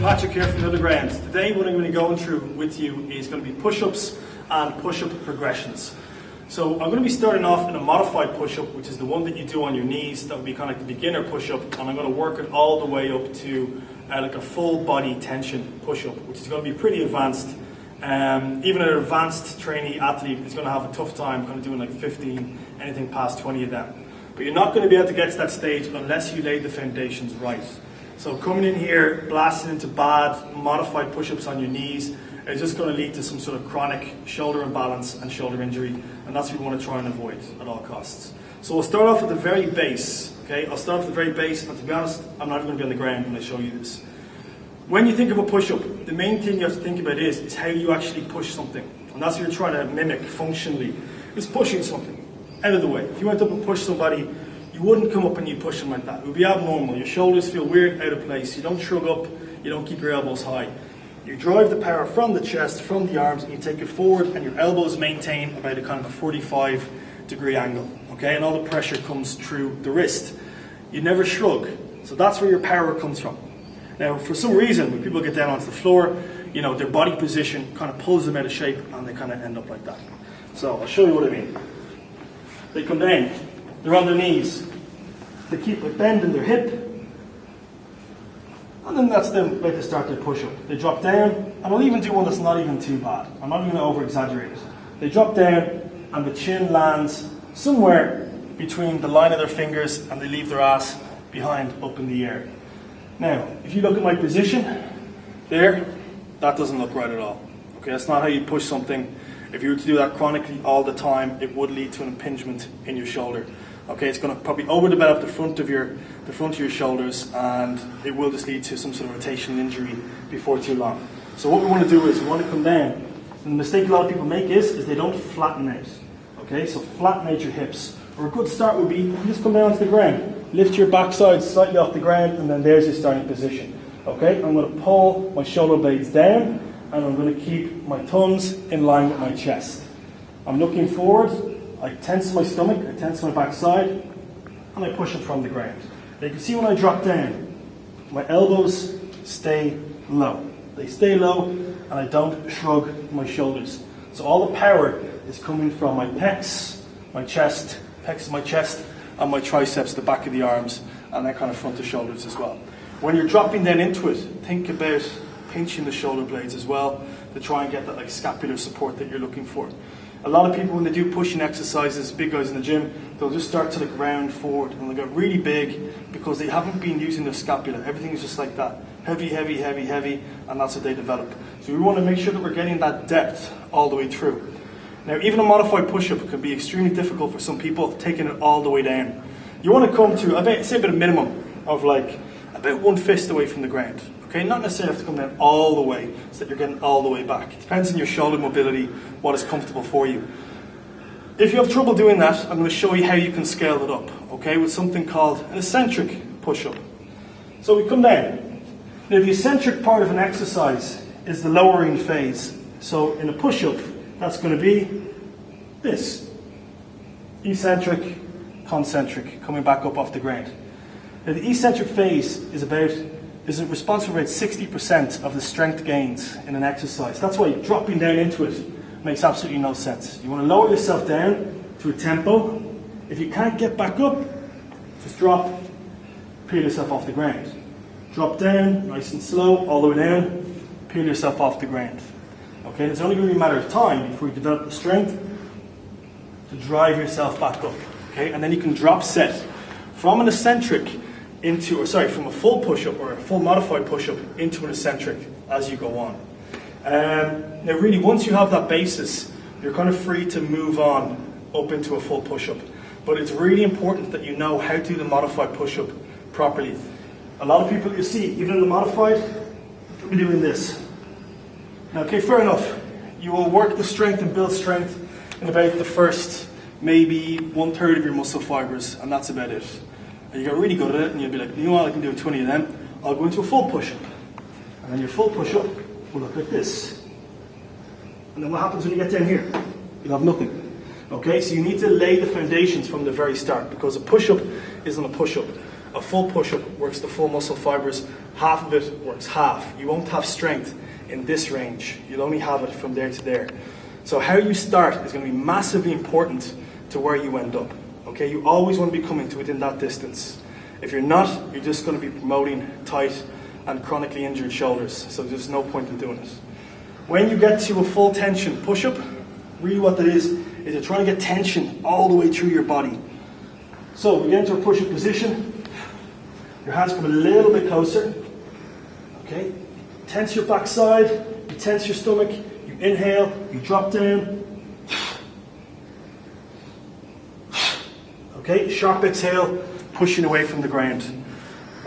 Patrick here from Dublin. Today what I'm going to be going through with you is going to be push-ups and push-up progressions. So I'm going to be starting off in a modified push-up, which is the one that you do on your knees. That would be kind of like the beginner push-up, and I'm going to work it all the way up to like a full body tension push-up, which is going to be pretty advanced. Even an advanced trainee athlete is going to have a tough time kind of doing like 15, anything past 20 of them. But you're not going to be able to get to that stage unless you lay the foundations right. So coming in here, blasting into bad, modified push-ups on your knees is just going to lead to some sort of chronic shoulder imbalance and shoulder injury, and that's what we want to try and avoid at all costs. So we'll start off at the very base, okay? I'll start off at the very base, and to be honest, I'm not even going to be on the ground when I show you this. When you think of a push-up, the main thing you have to think about is how you actually push something, and that's what you're trying to mimic functionally, is pushing something out of the way. If you went up and pushed somebody, you wouldn't come up and you push them like that. It would be abnormal. Your shoulders feel weird, out of place. You don't shrug up. You don't keep your elbows high. You drive the power from the chest, from the arms, and you take it forward, and your elbows maintain about a kind of a 45-degree angle. Okay, and all the pressure comes through the wrist. You never shrug. So that's where your power comes from. Now, for some reason, when people get down onto the floor, you know, their body position kind of pulls them out of shape, and they kind of end up like that. So I'll show you what I mean. They come down. They're on their knees. They keep a bend in their hip. And then that's them way to start their push-up. They drop down, and I'll even do one that's not even too bad. I'm not even going to over-exaggerate it. They drop down, and the chin lands somewhere between the line of their fingers, and they leave their ass behind up in the air. Now, if you look at my position, there, that doesn't look right at all. Okay, that's not how you push something. If you were to do that chronically all the time, it would lead to an impingement in your shoulder. Okay, it's going to probably overdevelop the front of your shoulders, and it will just lead to some sort of rotational injury before too long. So what we want to do is we want to come down. And the mistake a lot of people make is they don't flatten out. Okay, so flatten out your hips. Or a good start would be you just come down to the ground, lift your backside slightly off the ground, and then there's your starting position. Okay, I'm going to pull my shoulder blades down, and I'm going to keep my thumbs in line with my chest. I'm looking forward. I tense my stomach, I tense my backside, and I push it from the ground. Now you can see when I drop down, my elbows stay low. They stay low, and I don't shrug my shoulders. So all the power is coming from my pecs, my chest, and my triceps, the back of the arms, and that kind of front of shoulders as well. When you're dropping down into it, think about pinching the shoulder blades as well to try and get that like scapular support that you're looking for. A lot of people, when they do pushing exercises, big guys in the gym, they'll just start to like round forward, and they'll get really big because they haven't been using their scapula. Everything is just like that. Heavy, heavy, heavy, heavy, and that's what they develop. So we want to make sure that we're getting that depth all the way through. Now, even a modified push-up can be extremely difficult for some people, taking it all the way down. You want to come to, about a minimum of like about one fist away from the ground. Okay, not necessarily have to come down all the way so that you're getting all the way back. It depends on your shoulder mobility, what is comfortable for you. If you have trouble doing that, I'm going to show you how you can scale it up, okay, with something called an eccentric push-up. So we come down. Now the eccentric part of an exercise is the lowering phase. So in a push-up, that's going to be this. Eccentric, concentric, coming back up off the ground. Now the eccentric phase is responsible for about 60% of the strength gains in an exercise. That's why dropping down into it makes absolutely no sense. You want to lower yourself down to a tempo. If you can't get back up, just drop, peel yourself off the ground. Drop down, nice and slow, all the way down, peel yourself off the ground. Okay, and it's only going to be a matter of time before you develop the strength to drive yourself back up. Okay, and then you can drop set from an eccentric from a full push-up or a full modified push-up into an eccentric as you go on. Now really, once you have that basis, you're kind of free to move on up into a full push-up. But it's really important that you know how to do the modified push-up properly. A lot of people you see, even in the modified, they'll be doing this. Now, okay, fair enough. You will work the strength and build strength in about the first maybe 1/3 of your muscle fibers, and that's about it. And you get really good at it, and you'll be like, you know what, I can do 20 of them. I'll go into a full push-up. And then your full push-up will look like this. And then what happens when you get down here? You'll have nothing. Okay, so you need to lay the foundations from the very start, because a push-up isn't a push-up A full push-up works the full muscle fibers. Half of it works half. You won't have strength in this range. You'll only have it from there to there. So how you start is going to be massively important to where you end up. Okay, you always want to be coming to within that distance. If you're not, you're just going to be promoting tight and chronically injured shoulders. So there's no point in doing it. When you get to a full tension push-up, really what that is you're trying to get tension all the way through your body. So we get into a push-up position. Your hands come a little bit closer. Okay, tense your backside, you tense your stomach, you inhale, you drop down. Okay, sharp exhale, pushing away from the ground.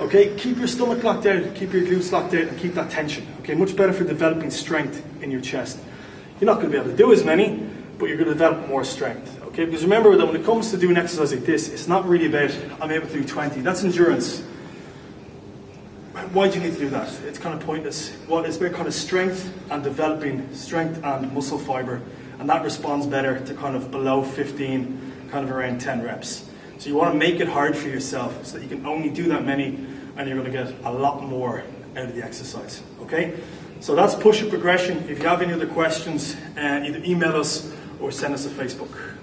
Okay, keep your stomach locked out, keep your glutes locked out, and keep that tension. Okay, much better for developing strength in your chest. You're not going to be able to do as many, but you're going to develop more strength. Okay, because remember that when it comes to doing exercise like this, it's not really about, I'm able to do 20. That's endurance. Why do you need to do that? It's kind of pointless. Well, it's about kind of strength and developing strength and muscle fiber, and that responds better to kind of below 15, kind of around 10 reps. So you want to make it hard for yourself so that you can only do that many, and you're going to get a lot more out of the exercise. Okay? So that's push-up progression. If you have any other questions, either email us or send us a Facebook.